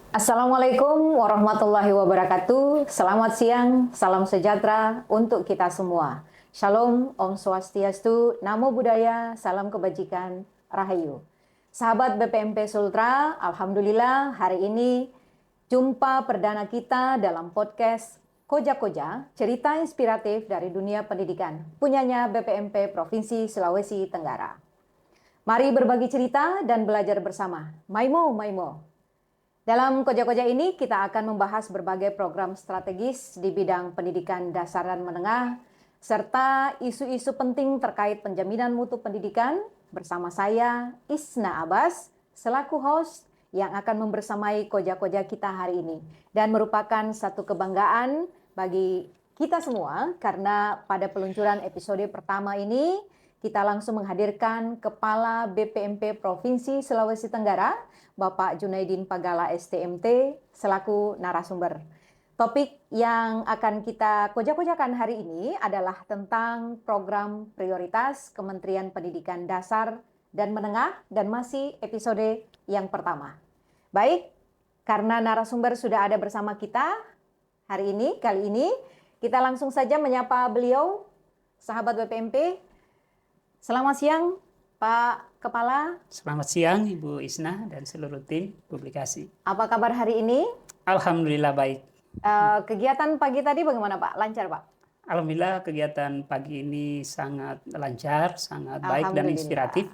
Assalamualaikum warahmatullahi wabarakatuh. Selamat siang, salam sejahtera untuk kita semua. Shalom, Om Swastiastu, Namo Buddhaya, salam kebajikan, Rahayu. Sahabat BPMP Sultra, Alhamdulillah hari ini jumpa perdana kita dalam podcast Koja Koja, cerita inspiratif dari dunia pendidikan, punyanya BPMP Provinsi Sulawesi Tenggara. Mari berbagi cerita dan belajar bersama. Maimo, Maimo. Dalam Koja-Koja ini kita akan membahas berbagai program strategis di bidang pendidikan dasar dan menengah, serta isu-isu penting terkait penjaminan mutu pendidikan bersama saya, Isna Abbas, selaku host yang akan membersamai Koja-Koja kita hari ini. Dan merupakan satu kebanggaan bagi kita semua karena pada peluncuran episode pertama ini, kita langsung menghadirkan Kepala BPMP Provinsi Sulawesi Tenggara, Bapak Junaidin Pagala STMT, selaku narasumber. Topik yang akan kita koja-kojakan hari ini adalah tentang program prioritas Kementerian Pendidikan Dasar dan Menengah, dan masih episode yang pertama. Baik, karena narasumber sudah ada bersama kita hari ini, kali ini, kita langsung saja menyapa beliau, sahabat BPMP. Selamat siang, Pak Kepala. Selamat siang, Ibu Isna dan seluruh tim publikasi. Apa kabar hari ini? Alhamdulillah baik. Kegiatan pagi tadi bagaimana, Pak? Lancar, Pak? Alhamdulillah kegiatan pagi ini sangat lancar, sangat baik dan inspiratif.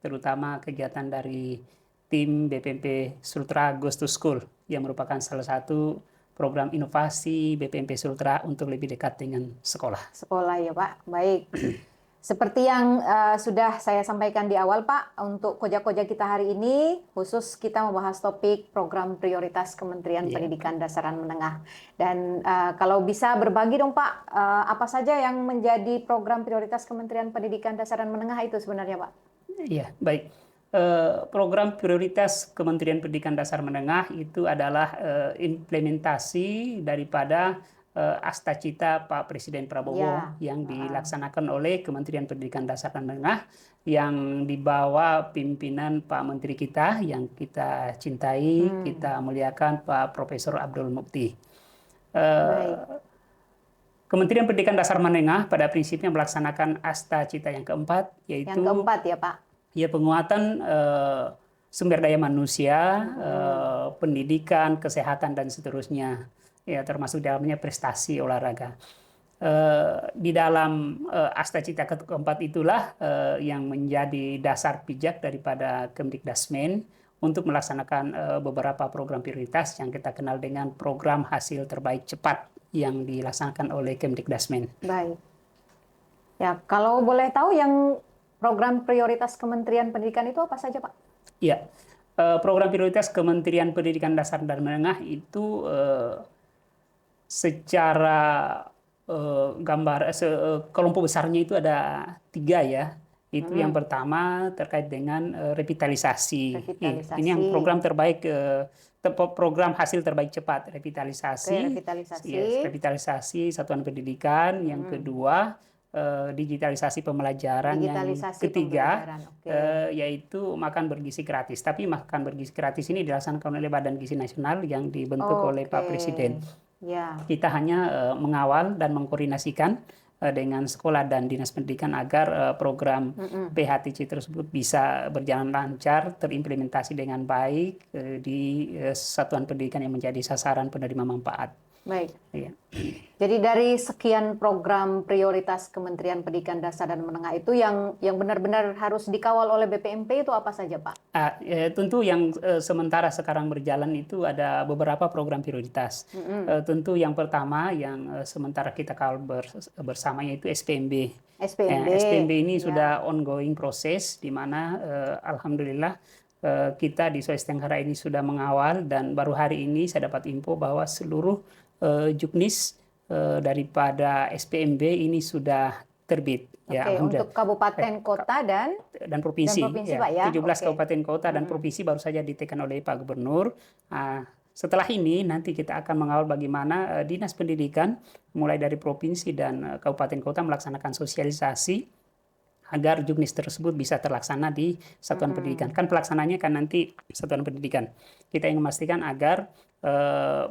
Terutama kegiatan dari tim BPMP Sultra Goes to School yang merupakan salah satu program inovasi BPMP Sultra untuk lebih dekat dengan sekolah. Sekolah ya, Pak. Baik. Seperti yang sudah saya sampaikan di awal, Pak, untuk koja-koja kita hari ini, khusus kita membahas topik program prioritas Kementerian Pendidikan Dasar dan Menengah. Dan kalau bisa berbagi dong, Pak, apa saja yang menjadi program prioritas Kementerian Pendidikan Dasar dan Menengah itu sebenarnya, Pak? Iya, baik. Program prioritas Kementerian Pendidikan Dasar Menengah itu adalah implementasi daripada Astacita Pak Presiden Prabowo yang dilaksanakan oleh Kementerian Pendidikan Dasar dan Menengah yang dibawa pimpinan Pak Menteri kita yang kita cintai, kita muliakan, Pak Profesor Abdul Mukti. Kementerian Pendidikan Dasar Menengah pada prinsipnya melaksanakan Astacita yang keempat, yaitu yang keempat ya, Pak. Ya, penguatan sumber daya manusia, pendidikan, kesehatan dan seterusnya. Ya, termasuk dalamnya prestasi olahraga. Di dalam Astacita keempat itulah yang menjadi dasar pijak daripada Kemdikdasmen untuk melaksanakan beberapa program prioritas yang kita kenal dengan program hasil terbaik cepat yang dilaksanakan oleh Kemdikdasmen. Baik. Ya, kalau boleh tahu yang program prioritas Kementerian Pendidikan itu apa saja, Pak? Ya, program prioritas Kementerian Pendidikan Dasar dan Menengah itu secara kelompok besarnya itu ada 3 ya. Itu yang pertama terkait dengan revitalisasi. Ini yang program terbaik, program hasil terbaik cepat, revitalisasi. Revitalisasi satuan pendidikan. Yang kedua digitalisasi pembelajaran. Yang ketiga yaitu makan bergizi gratis. Tapi makan bergizi gratis ini dilaksanakan oleh Badan Gizi Nasional yang dibentuk oleh Pak Presiden. Kita hanya mengawal dan mengkoordinasikan dengan sekolah dan dinas pendidikan agar program PHTC tersebut bisa berjalan lancar, terimplementasi dengan baik di satuan pendidikan yang menjadi sasaran penerima manfaat. Baik. Ya. Jadi dari sekian program prioritas Kementerian Pendidikan Dasar dan Menengah itu yang benar-benar harus dikawal oleh BPMP itu apa saja, Pak? Tentu yang sementara sekarang berjalan itu ada beberapa program prioritas. Tentu yang pertama yang sementara kita kawal bersama yaitu SPMB. SPMB ini sudah ongoing proses di mana alhamdulillah kita di Sulawesi Tenggara ini sudah mengawal, dan baru hari ini saya dapat info bahwa seluruh juknis daripada SPMB ini sudah terbit. Untuk kabupaten, kota dan provinsi ya, Pak, ya. 17 kabupaten kota dan provinsi baru saja ditekan oleh Pak Gubernur. Setelah ini nanti kita akan mengawal bagaimana dinas pendidikan mulai dari provinsi dan kabupaten kota melaksanakan sosialisasi agar juknis tersebut bisa terlaksana di satuan pendidikan. Kan pelaksananya kan nanti satuan pendidikan. Kita ingin memastikan agar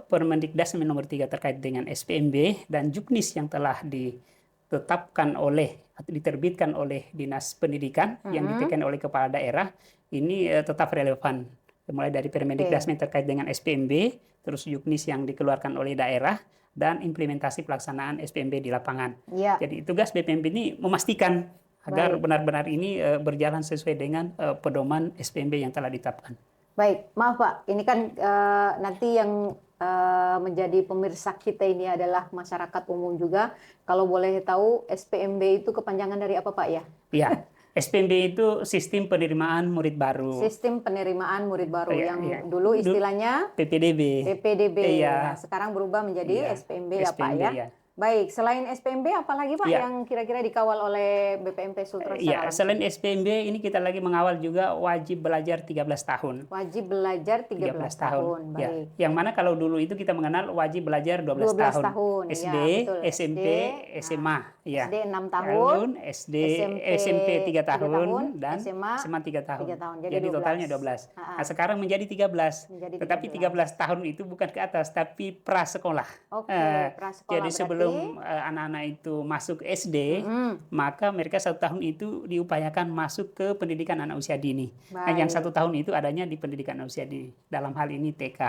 Permendikdasmen nomor 3 terkait dengan SPMB dan juknis yang telah ditetapkan oleh atau diterbitkan oleh Dinas Pendidikan yang ditekan oleh kepala daerah ini tetap relevan. Mulai dari Permendikdasmen terkait dengan SPMB, terus juknis yang dikeluarkan oleh daerah, dan implementasi pelaksanaan SPMB di lapangan. Ya. Jadi tugas BPMB ini memastikan agar benar-benar ini berjalan sesuai dengan pedoman SPMB yang telah ditetapkan. Baik, maaf Pak, ini kan nanti yang menjadi pemirsa kita ini adalah masyarakat umum juga. Kalau boleh tahu, SPMB itu kepanjangan dari apa Pak ya? Iya, SPMB itu Sistem Penerimaan Murid Baru. Sistem Penerimaan Murid Baru yang dulu istilahnya PPDB. PPDB. Iya. Nah, sekarang berubah menjadi SPMB ya Pak ya. Iya. Baik, selain SPMB apalagi Pak yang kira-kira dikawal oleh BPMP Sultra? Iya, selain SPMB ini kita lagi mengawal juga wajib belajar 13 tahun. Wajib belajar 13 tahun. Baik. Ya. Yang mana kalau dulu itu kita mengenal wajib belajar 12 tahun. SD, ya, SMP, SMA. Ya. SD 6 tahun, SMP 3 tahun, dan SMA 3 tahun. Jadi totalnya 12. Nah, sekarang menjadi 13. Tetapi 13 tahun itu bukan ke atas, tapi prasekolah. Oke, prasekolah. Jadi sebelum anak-anak itu masuk SD, maka mereka 1 tahun itu diupayakan masuk ke pendidikan anak usia dini. Nah, yang 1 tahun itu adanya di pendidikan anak usia dini. Dalam hal ini TK,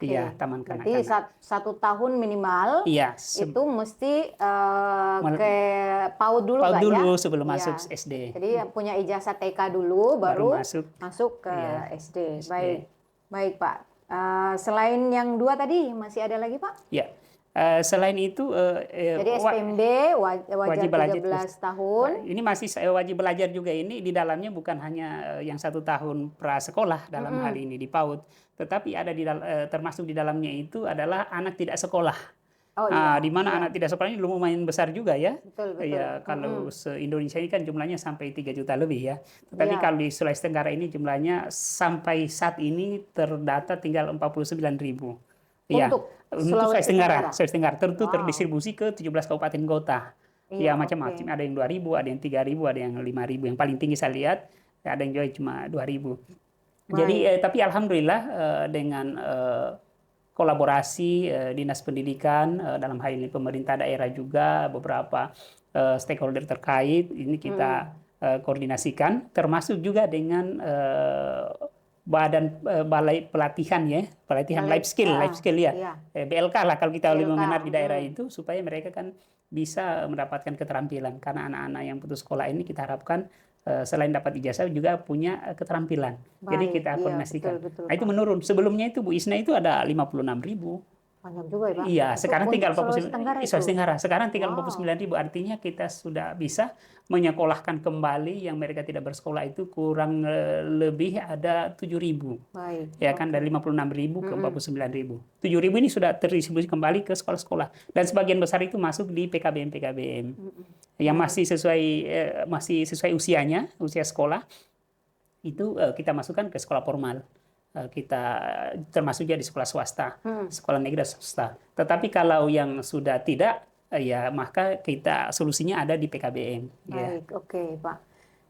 ya, taman kanak-kanak. Berarti 1 tahun minimal. Iya. Itu mesti ke PAUD dulu, PAUD dulu ya? sebelum masuk SD. Jadi punya ijazah TK dulu, baru masuk ke SD. Baik Pak. Selain yang 2 tadi, masih ada lagi Pak? Ya. Selain itu, jadi SPMB wajib 13 tahun. Ini masih wajib belajar juga, ini di dalamnya bukan hanya yang 1 tahun prasekolah dalam hal ini di PAUD, tetapi ada termasuk di dalamnya itu adalah anak tidak sekolah. Di mana anak tidak sekolah ini lumayan besar juga ya. Betul. Ya, kalau se-Indonesia ini kan jumlahnya sampai 3 juta lebih ya. Tetapi kalau di Sulawesi Tenggara ini jumlahnya sampai saat ini terdata tinggal 49.000. Untuk Sulawesi Tenggara. Tentu terdistribusi ke 17 kabupaten kota. Ya, macam-macam. Ada yang 2.000, ada yang 3.000, ada yang 5.000. Yang paling tinggi saya lihat ada yang juga cuma 2.000. Jadi tapi alhamdulillah dengan kolaborasi Dinas Pendidikan, dalam hal ini pemerintah daerah juga, beberapa stakeholder terkait, ini kita koordinasikan, termasuk juga dengan balai pelatihan ya, pelatihan life skill ya. BLK lah kalau kita lebih mengenal di daerah itu, supaya mereka kan bisa mendapatkan keterampilan, karena anak-anak yang putus sekolah ini kita harapkan selain dapat ijazah juga punya keterampilan. Jadi kita koordinasikan. Betul, nah, itu menurun. Sebelumnya itu Bu Isna itu ada 56.000. Banyak juga ya Pak? Iya, sekarang tinggal 49.000. Sulawesi Tenggara. Sekarang tinggal 49.000. Artinya kita sudah bisa menyekolahkan kembali yang mereka tidak bersekolah itu kurang lebih ada 7.000. Ya kan, dari 56.000 ke 49.000. 7.000 ini sudah terdistribusi kembali ke sekolah-sekolah. Dan sebagian besar itu masuk di PKBM. Yang masih sesuai usianya, usia sekolah. Itu kita masukkan ke sekolah formal. Kita termasuk juga di sekolah swasta, sekolah negeri dan swasta. Tetapi kalau yang sudah tidak, ya maka kita solusinya ada di PKBM. Baik, oke Pak.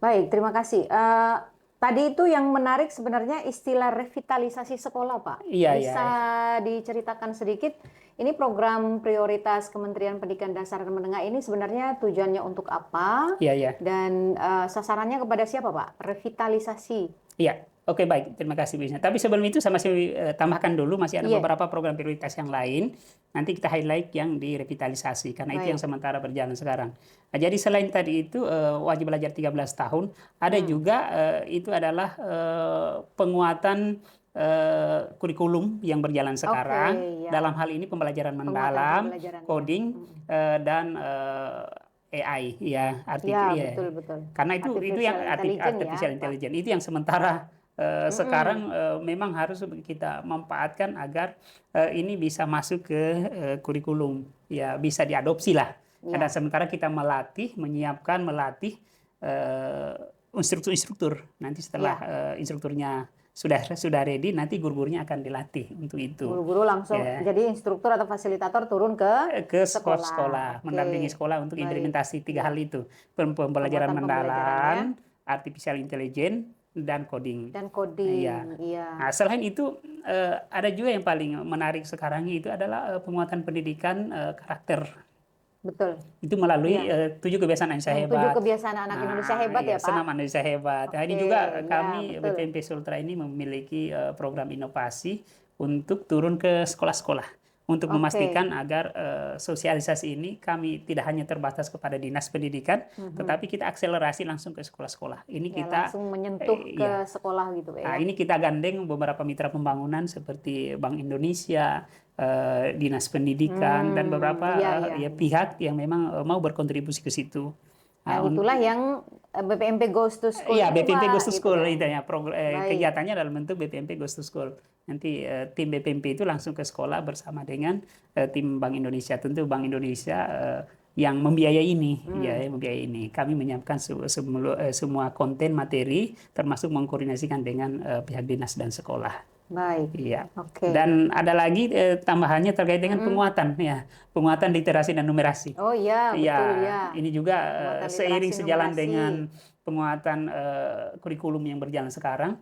Baik, terima kasih. Tadi itu yang menarik sebenarnya istilah revitalisasi sekolah Pak. Bisa diceritakan sedikit? Ini program prioritas Kementerian Pendidikan Dasar dan Menengah ini sebenarnya tujuannya untuk apa? Dan sasarannya kepada siapa Pak? Revitalisasi. Iya. Oke, baik, terima kasih Bu Isna. Tapi sebelum itu saya masih tambahkan dulu, masih ada beberapa program prioritas yang lain. Nanti kita highlight yang direvitalisasi, karena itu yang sementara berjalan sekarang. Nah, jadi selain tadi itu wajib belajar 13 tahun, ada juga itu adalah penguatan kurikulum yang berjalan sekarang. Dalam hal ini pembelajaran mendalam, coding, dan AI ya, betul. Karena itu yang artificial intelligence itu yang sementara sekarang memang harus kita manfaatkan agar ini bisa masuk ke kurikulum, ya bisa diadopsi lah. Karena sementara kita melatih instruktur-instruktur. Nanti setelah instrukturnya sudah ready, nanti guru-gurunya akan dilatih untuk itu. Guru-guru langsung jadi instruktur atau fasilitator turun ke sekolah, mendampingi sekolah untuk implementasi 3 hal itu, pembelajaran mendalam, artificial intelligence, dan coding. Iya. Nah, selain itu ada juga yang paling menarik sekarang itu adalah penguatan pendidikan karakter. Betul. Itu melalui 7 kebiasaan Indonesia hebat. 7 kebiasaan anak Indonesia hebat ya Pak. Senam Indonesia hebat. Nah, ini juga kami BPMP Sultra ini memiliki program inovasi untuk turun ke sekolah-sekolah untuk memastikan agar sosialisasi ini kami tidak hanya terbatas kepada dinas pendidikan, tetapi kita akselerasi langsung ke sekolah-sekolah. Ini kita langsung menyentuh ke sekolah gitu ya. Nah, ini kita gandeng beberapa mitra pembangunan seperti Bank Indonesia, dinas pendidikan, dan beberapa pihak yang memang mau berkontribusi ke situ. Nah, itulah yang BPMP Goes to School. Iya, BPMP Goes to School gitu ya. Kegiatannya dalam bentuk BPMP Goes to School. Nanti tim BPMP itu langsung ke sekolah bersama dengan tim Bank Indonesia. Tentu Bank Indonesia yang membiayai ini, membiayai ini. Kami menyiapkan semua konten materi, termasuk mengkoordinasikan dengan pihak dinas dan sekolah. Baik. Iya. Dan ada lagi tambahannya terkait dengan penguatan literasi dan numerasi. Oh iya, betul ya. Ini juga seiring sejalan dengan penguatan kurikulum yang berjalan sekarang,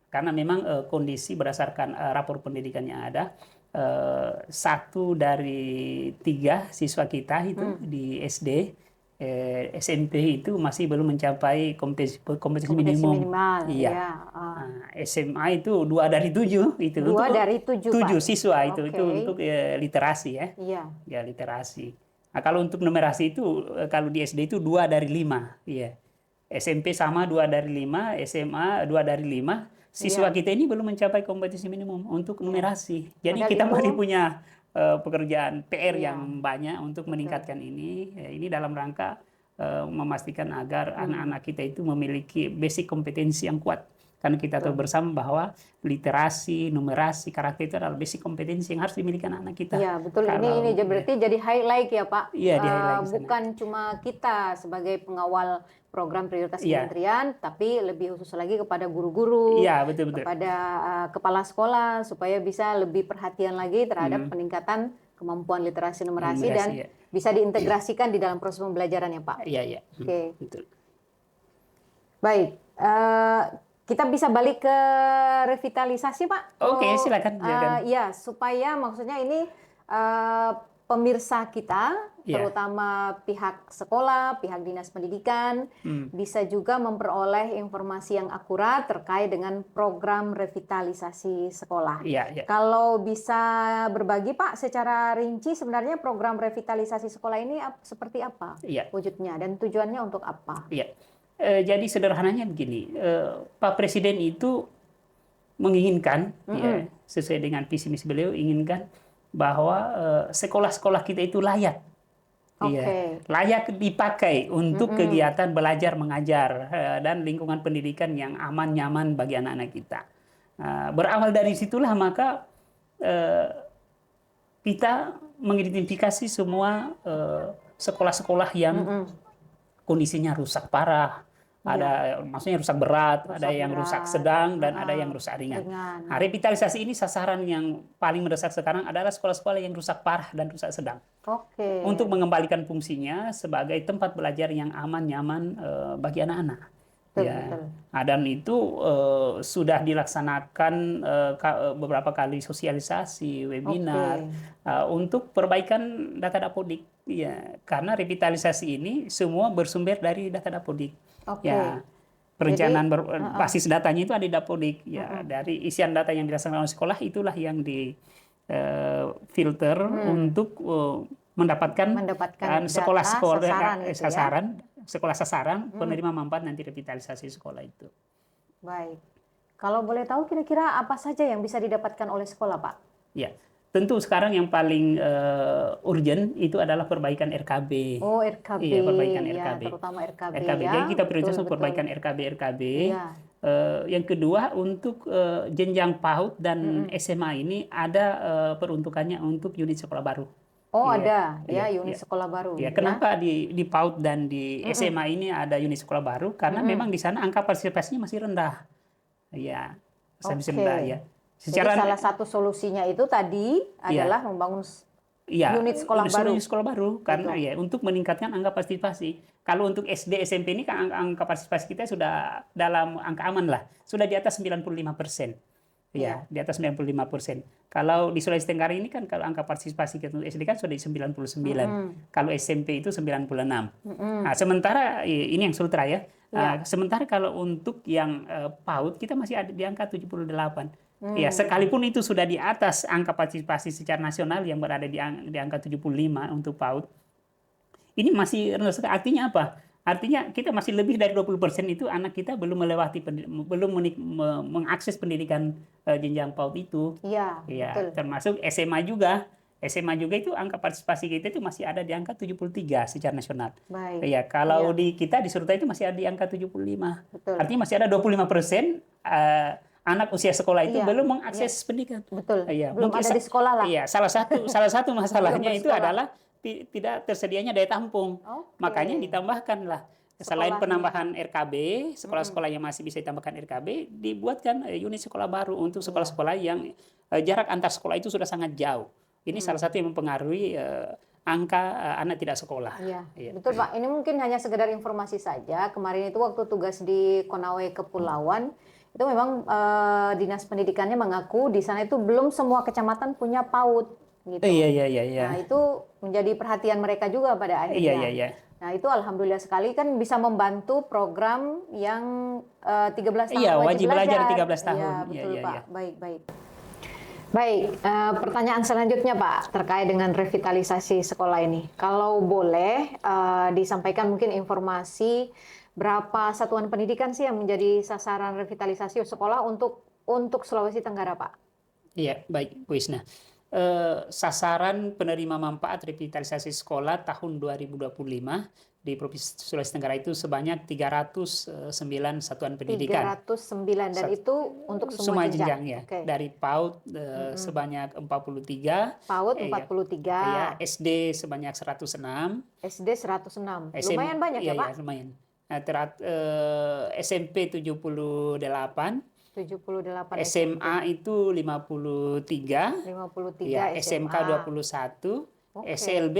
karena memang kondisi berdasarkan rapor pendidikan yang ada, 1 dari 3 siswa kita itu di SD, SMP itu masih belum mencapai kompetensi minimum. Iya. SMA itu 2 dari 7 itu. 2 dari 7 siswa itu untuk literasi ya. Iya. Ya, literasi. Nah, kalau untuk numerasi itu kalau di SD itu 2 dari 5. Iya. SMP sama 2 dari 5, SMA 2 dari 5. Siswa kita ini belum mencapai kompetensi minimum untuk numerasi. Jadi kita masih punya pekerjaan PR yang banyak untuk meningkatkan ini. Ini dalam rangka memastikan agar anak-anak kita itu memiliki basic kompetensi yang kuat. Karena kita tahu bersama bahwa literasi, numerasi, karakter itu adalah basic kompetensi yang harus dimiliki anak-anak kita. Iya, betul. Ini berarti jadi highlight ya Pak. Iya, di highlight. Bukan cuma kita sebagai pengawal program prioritas kementerian, tapi lebih khusus lagi kepada guru-guru, kepada kepala sekolah, supaya bisa lebih perhatian lagi terhadap peningkatan kemampuan literasi numerasi dan bisa diintegrasikan di dalam proses pembelajaran ya Pak. Iya. Oke. Betul. Baik. Kita bisa balik ke revitalisasi Pak. Oke, silakan. Ya, supaya maksudnya ini pemirsa kita, terutama pihak sekolah, pihak dinas pendidikan, bisa juga memperoleh informasi yang akurat terkait dengan program revitalisasi sekolah. Kalau bisa berbagi Pak, secara rinci sebenarnya program revitalisasi sekolah ini seperti apa wujudnya dan tujuannya untuk apa? Jadi sederhananya begini, Pak Presiden itu menginginkan, sesuai dengan visi misi beliau, inginkan bahwa sekolah-sekolah kita itu layak, layak dipakai untuk kegiatan belajar mengajar dan lingkungan pendidikan yang aman nyaman bagi anak-anak kita. Berawal dari situlah maka kita mengidentifikasi semua sekolah-sekolah yang kondisinya rusak parah. Maksudnya rusak berat, ada yang rusak sedang, dan ada yang rusak ringan. Nah, revitalisasi ini sasaran yang paling mendesak sekarang adalah sekolah-sekolah yang rusak parah dan rusak sedang. Untuk mengembalikan fungsinya sebagai tempat belajar yang aman, nyaman bagi anak-anak. Dan itu sudah dilaksanakan beberapa kali sosialisasi, webinar, untuk perbaikan data Dapodik. Karena revitalisasi ini semua bersumber dari data Dapodik. Perencanaan basis datanya itu ada di Dapodik. Dari isian data yang dilaksanakan oleh sekolah itulah yang di filter untuk mendapatkan sekolah-sekolah sasaran penerima manfaat nanti revitalisasi sekolah itu. Baik. Kalau boleh tahu kira-kira apa saja yang bisa didapatkan oleh sekolah, Pak? Tentu sekarang yang paling urgent itu adalah perbaikan RKB. RKB. Perbaikan RKB. Terutama RKB. Jadi kita prioritas untuk perbaikan RKB. Yang kedua untuk jenjang PAUD dan SMA ini ada peruntukannya untuk unit sekolah baru. Ada unit sekolah baru. Kenapa di PAUD dan di SMA ini ada unit sekolah baru? Karena memang di sana angka partisipasinya masih rendah. Stabilitas rendah ya. Jadi salah satu solusinya itu tadi adalah membangun unit sekolah baru. Unit sekolah baru karena ya untuk meningkatkan angka partisipasi. Kalau untuk SD SMP ini kan angka partisipasi kita sudah dalam angka aman lah, sudah di atas 95%. Ya, di atas 95%. Kalau di Sulawesi Tenggara ini kan kalau angka partisipasi kita untuk SD kan sudah di 99. Kalau SMP itu 96. Nah, sementara ini yang Sultra ya. Sementara kalau untuk yang PAUD kita masih ada di angka 78. Ya, sekalipun itu sudah di atas angka partisipasi secara nasional yang berada di angka 75 untuk PAUD. Ini masih rendah sekali. Artinya apa? Artinya kita masih lebih dari 20% itu anak kita belum mengakses pendidikan jenjang PAUD itu. Iya, betul. Termasuk SMA juga. SMA juga itu angka partisipasi kita itu masih ada di angka 73 secara nasional. Baik. Ya, kalau di kita di Surta itu masih ada di angka 75. Betul. Artinya masih ada 25% anak usia sekolah itu belum mengakses pendidikan. Betul. Belum ada di sekolah lah. Iya, salah satu masalahnya itu adalah tidak tersedianya daya tampung. Makanya ditambahkanlah selain penambahan RKB, sekolah-sekolah yang masih bisa ditambahkan RKB, dibuatkan unit sekolah baru untuk sekolah-sekolah yang jarak antar sekolah itu sudah sangat jauh. Ini salah satu yang mempengaruhi angka anak tidak sekolah. Iya, betul Pak. Ini mungkin hanya sekedar informasi saja. Kemarin itu waktu tugas di Konawe Kepulauan, itu memang dinas pendidikannya mengaku di sana itu belum semua kecamatan punya PAUD. Gitu. Iya. Nah, itu menjadi perhatian mereka juga pada akhirnya. Iya. Nah, itu alhamdulillah sekali kan bisa membantu program yang 13 tahun wajib belajar 13 tahun. Iya, betul Pak. Baik. Baik, pertanyaan selanjutnya Pak terkait dengan revitalisasi sekolah ini. Kalau boleh disampaikan mungkin informasi berapa satuan pendidikan sih yang menjadi sasaran revitalisasi sekolah untuk Sulawesi Tenggara Pak? Iya, baik Bu Isna. Sasaran penerima manfaat revitalisasi sekolah tahun 2025 di Provinsi Sulawesi Tenggara itu sebanyak 309 satuan pendidikan. 309 dan itu untuk semua jenjang ya. Okay. Dari PAUD sebanyak 43. PAUD 43. Ya, SD sebanyak 106. SD 106. Lumayan banyak ya, Pak? Iya, lumayan. Nah, SMP 78. 78 SMA itu 53. Ya, SMK 21. Okay. SLB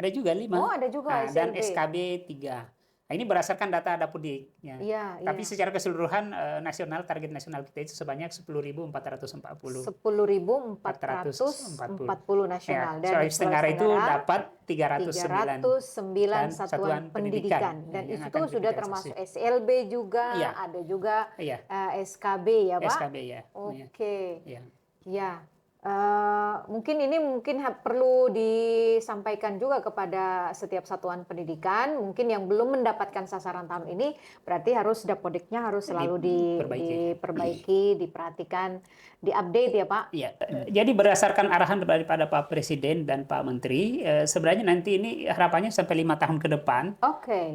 ada juga 5. Oh, ada juga SLB. Dan SKB 3. Nah, ini berdasarkan data Dapudik. Iya. Tapi secara keseluruhan nasional, target nasional kita itu sebanyak 10.440. 10.440 nasional. Dan Sulawesi Tenggara itu dapat 309 satuan pendidikan. Dan itu sudah termasuk SLB juga, ada juga SKB ya Pak? SKB ya. Oke. Ya. Mungkin perlu disampaikan juga kepada setiap satuan pendidikan. Mungkin yang belum mendapatkan sasaran tahun ini, berarti harus Dapodiknya harus selalu diperbaiki, diperhatikan, diupdate ya Pak. Iya. Jadi berdasarkan arahan daripada Pak Presiden dan Pak Menteri, sebenarnya nanti ini harapannya sampai 5 tahun ke depan,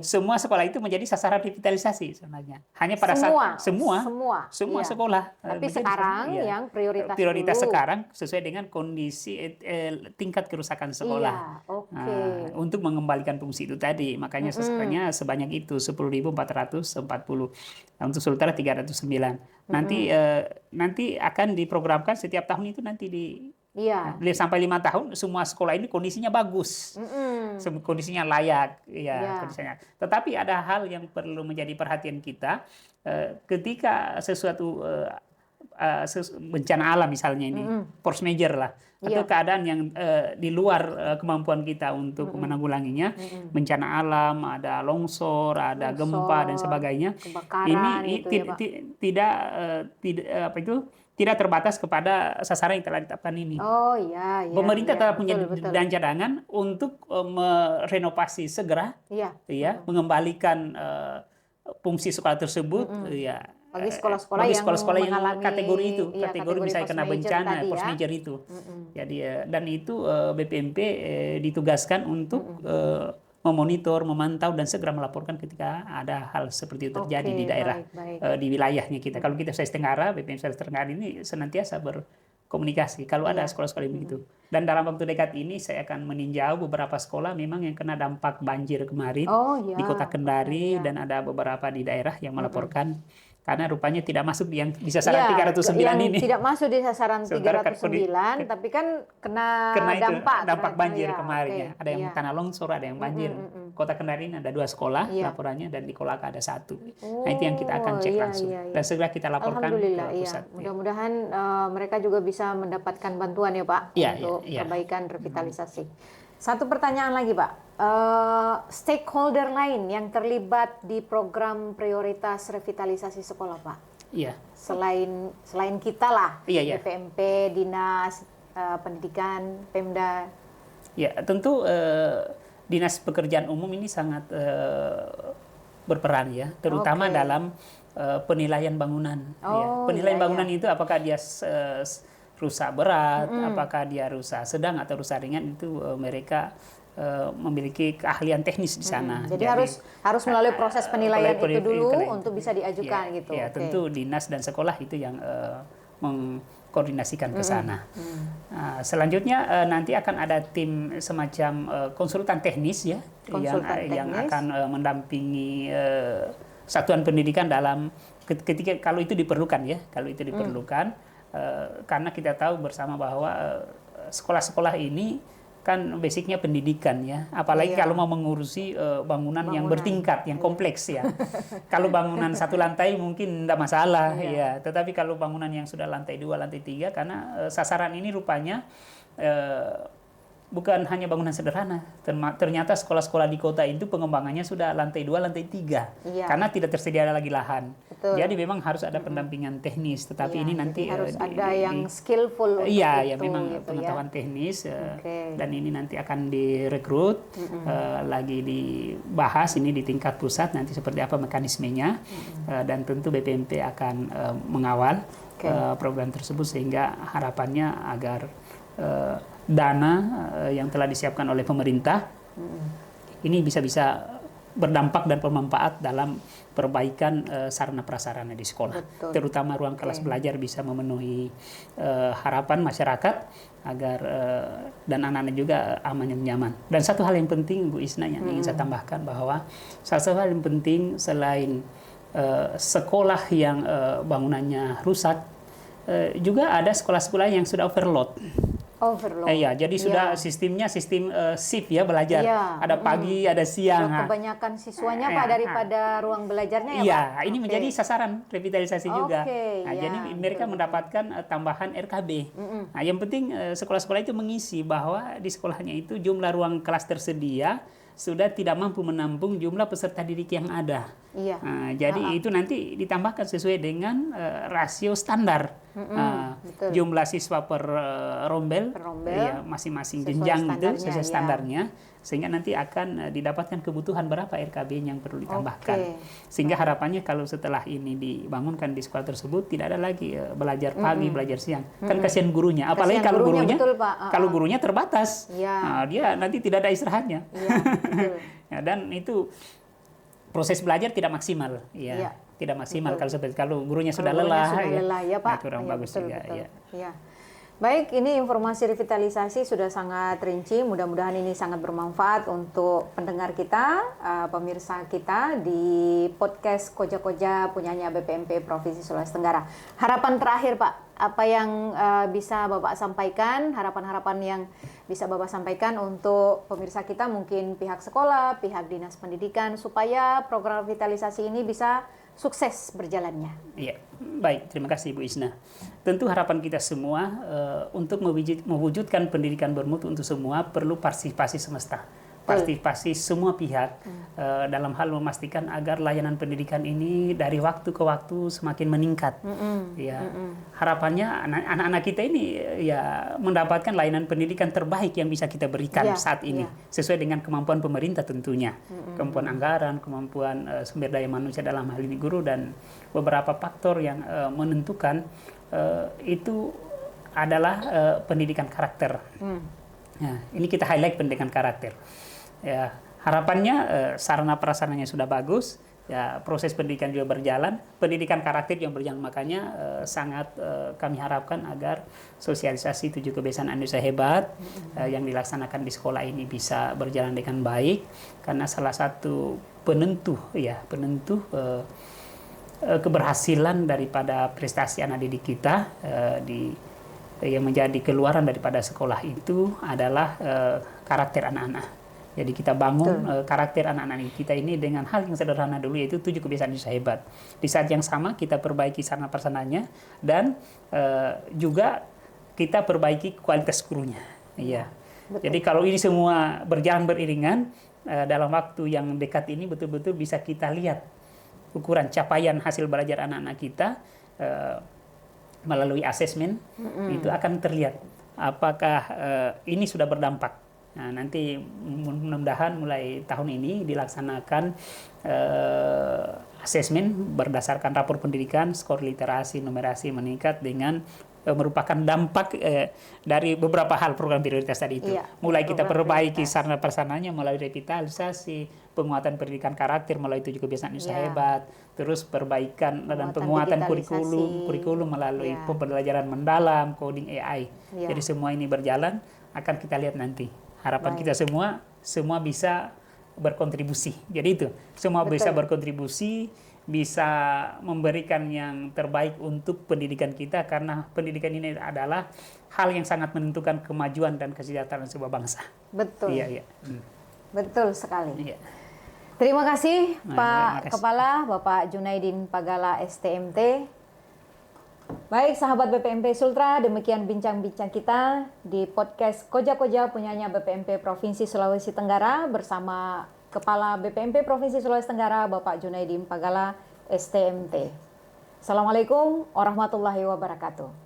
semua sekolah itu menjadi sasaran revitalisasi sebenarnya. Hanya pada semua sekolah. Tapi sekarang yang prioritas sekarang sesuai dengan kondisi tingkat kerusakan sekolah. Untuk mengembalikan fungsi itu tadi, makanya sasarannya sebanyak itu 10.440. Untuk Sultra 309. Nanti akan diprogramkan setiap tahun itu nanti sampai 5 tahun semua sekolah ini kondisinya bagus, kondisinya layak, kondisinya. Tetapi ada hal yang perlu menjadi perhatian kita ketika sesuatu bencana alam misalnya ini, force major lah, atau keadaan yang di luar kemampuan kita untuk menanggulanginya, bencana alam, ada longsor, ada gempa dan sebagainya. Ini tidak terbatas kepada sasaran yang telah ditetapkan ini. Pemerintah telah punya dan cadangan untuk merenovasi segera, mengembalikan fungsi sekolah tersebut, bagi sekolah-sekolah yang mengalami kategori misalnya kena bencana, force major itu. Jadi dan itu BPMP ditugaskan untuk memonitor, memantau dan segera melaporkan ketika ada hal seperti itu terjadi di daerah, di wilayahnya kita. Kalau kita Sulawesi Tenggara, BPM Sulawesi Tenggara ini senantiasa berkomunikasi kalau ada sekolah-sekolah begitu. Dan dalam waktu dekat ini saya akan meninjau beberapa sekolah memang yang kena dampak banjir kemarin di Kota Kendari dan ada beberapa di daerah yang melaporkan karena rupanya tidak masuk yang di sasaran 309 yang ini. Tidak masuk di sasaran Sementara 309, tapi kan kena dampak banjir kemarin ya. Ada yang tanah longsor, ada yang banjir. Kota Kendari ini ada 2 sekolah laporannya, dan di Kolaka ada 1. Nah, itu yang kita akan cek langsung. Dan segera kita laporkan ke pusat. Mudah-mudahan mereka juga bisa mendapatkan bantuan ya Pak untuk perbaikan revitalisasi. Satu pertanyaan lagi Pak. Stakeholder lain yang terlibat di program prioritas revitalisasi sekolah Pak. Iya. Selain kita lah, BPMP, Dinas Pendidikan, Pemda. Ya, tentu Dinas Pekerjaan Umum ini sangat berperan ya, terutama dalam penilaian bangunan. Penilaian bangunan itu apakah dia rusak berat, apakah dia rusak sedang atau rusak ringan, itu mereka memiliki keahlian teknis di sana. Jadi harus melalui proses penilaian itu dulu untuk bisa diajukan gitu. Ya, tentu dinas dan sekolah itu yang mengkoordinasikan ke sana. Selanjutnya nanti akan ada tim semacam konsultan teknis ya, yang akan mendampingi satuan pendidikan dalam ketika kalau itu diperlukan ya, karena kita tahu bersama bahwa sekolah-sekolah ini kan basicnya pendidikan ya, apalagi kalau mau mengurusi bangunan yang bertingkat, yang kompleks ya. Kalau bangunan 1 lantai mungkin tidak masalah ya, tetapi kalau bangunan yang sudah lantai 2, lantai 3, karena sasaran ini rupanya bukan hanya bangunan sederhana. Ternyata sekolah-sekolah di kota itu pengembangannya sudah lantai 2, lantai 3. Karena tidak tersedia lagi lahan. Betul. Jadi memang harus ada pendampingan teknis. Tetapi ini nanti harus ada yang skillful untuk itu. Memang gitu, pengetahuan teknis. Dan ini nanti akan direkrut. Lagi dibahas ini di tingkat pusat. Nanti seperti apa mekanismenya. Dan tentu BPMP akan mengawal program tersebut. Sehingga harapannya agar dana yang telah disiapkan oleh pemerintah ini bisa berdampak dan bermanfaat dalam perbaikan sarana prasarana di sekolah. Betul. Terutama ruang kelas belajar bisa memenuhi harapan masyarakat agar dan anak-anak juga aman dan nyaman. Dan satu hal yang penting Bu Isna yang ingin saya tambahkan, bahwa salah satu hal yang penting selain sekolah yang bangunannya rusak, juga ada sekolah-sekolah yang sudah overload. Jadi sudah sistemnya sistem shift ya belajar. Ada pagi, ada siang. Kebanyakan siswanya Pak daripada ruang belajarnya ya Pak? Ini menjadi sasaran revitalisasi juga. Jadi mereka mendapatkan tambahan RKB. Yang penting sekolah-sekolah itu mengisi bahwa di sekolahnya itu jumlah ruang kelas tersedia sudah tidak mampu menampung jumlah peserta didik yang ada. Jadi itu nanti ditambahkan sesuai dengan rasio standar. Jumlah siswa per rombel. Ya, masing-masing jenjang itu sesuai standarnya. Sehingga nanti akan didapatkan kebutuhan berapa RKB yang perlu ditambahkan. Sehingga harapannya kalau setelah ini dibangunkan di sekolah tersebut tidak ada lagi belajar pagi, belajar siang. Kan kasihan gurunya. Apalagi kalau gurunya, kalau gurunya terbatas. Dia nanti tidak ada istirahatnya. Dan itu proses belajar tidak maksimal. Tidak maksimal kalau gurunya sudah lelah. Pak. Kurang bagus juga. Baik, ini informasi revitalisasi sudah sangat rinci. Mudah-mudahan ini sangat bermanfaat untuk pendengar kita, pemirsa kita di podcast Koja-Koja punyanya BPMP Provinsi Sulawesi Tenggara. Harapan terakhir Pak, apa yang bisa Bapak sampaikan, harapan-harapan yang bisa Bapak sampaikan untuk pemirsa kita, mungkin pihak sekolah, pihak dinas pendidikan, supaya program revitalisasi ini bisa sukses berjalannya. Iya, baik, terima kasih Bu Isna. Tentu harapan kita semua untuk mewujudkan pendidikan bermutu untuk semua perlu partisipasi semesta. Partisipasi semua pihak dalam hal memastikan agar layanan pendidikan ini dari waktu ke waktu semakin meningkat. Harapannya anak-anak kita ini ya mendapatkan layanan pendidikan terbaik yang bisa kita berikan saat ini, sesuai dengan kemampuan pemerintah tentunya, kemampuan anggaran, kemampuan sumber daya manusia dalam hal ini guru, dan beberapa faktor yang menentukan itu adalah pendidikan karakter. Ini kita highlight pendidikan karakter. Harapannya sarana prasarananya sudah bagus, proses pendidikan juga berjalan, pendidikan karakter yang berjalan. Makanya sangat kami harapkan agar sosialisasi 7 kebiasaan Indonesia hebat yang dilaksanakan di sekolah ini bisa berjalan dengan baik, karena salah satu penentu keberhasilan daripada prestasi anak didik kita yang menjadi keluaran daripada sekolah itu adalah karakter anak-anak. Jadi kita bangun karakter anak-anak kita ini dengan hal yang sederhana dulu, yaitu 7 kebiasaan manusia hebat. Di saat yang sama kita perbaiki sarana prasarananya dan juga kita perbaiki kualitas gurunya. Iya. Jadi kalau ini semua berjalan beriringan, dalam waktu yang dekat ini betul-betul bisa kita lihat ukuran capaian hasil belajar anak-anak kita melalui asesmen. Itu akan terlihat apakah ini sudah berdampak. Nah, nanti mudah-mudahan mulai tahun ini dilaksanakan asesmen berdasarkan rapor pendidikan, skor literasi, numerasi meningkat dengan merupakan dampak dari beberapa hal program prioritas tadi itu. Iya, mulai kita perbaiki sarana prasarananya melalui revitalisasi, penguatan pendidikan karakter melalui 7 kebiasaan manusia hebat, terus perbaikan dan penguatan kurikulum melalui pembelajaran mendalam, coding AI. Jadi semua ini berjalan, akan kita lihat nanti. Harapan kita semua bisa berkontribusi. Jadi itu, semua bisa berkontribusi, bisa memberikan yang terbaik untuk pendidikan kita, karena pendidikan ini adalah hal yang sangat menentukan kemajuan dan kesejahteraan sebuah bangsa. Betul. Iya. Betul sekali. Iya. Terima kasih Pak Kepala, Bapak Junaidin Pagala STMT. Baik sahabat BPMP Sultra, demikian bincang-bincang kita di podcast Koja-Koja punyanya BPMP Provinsi Sulawesi Tenggara bersama Kepala BPMP Provinsi Sulawesi Tenggara, Bapak Junaidin Pagala, STMT. Assalamualaikum warahmatullahi wabarakatuh.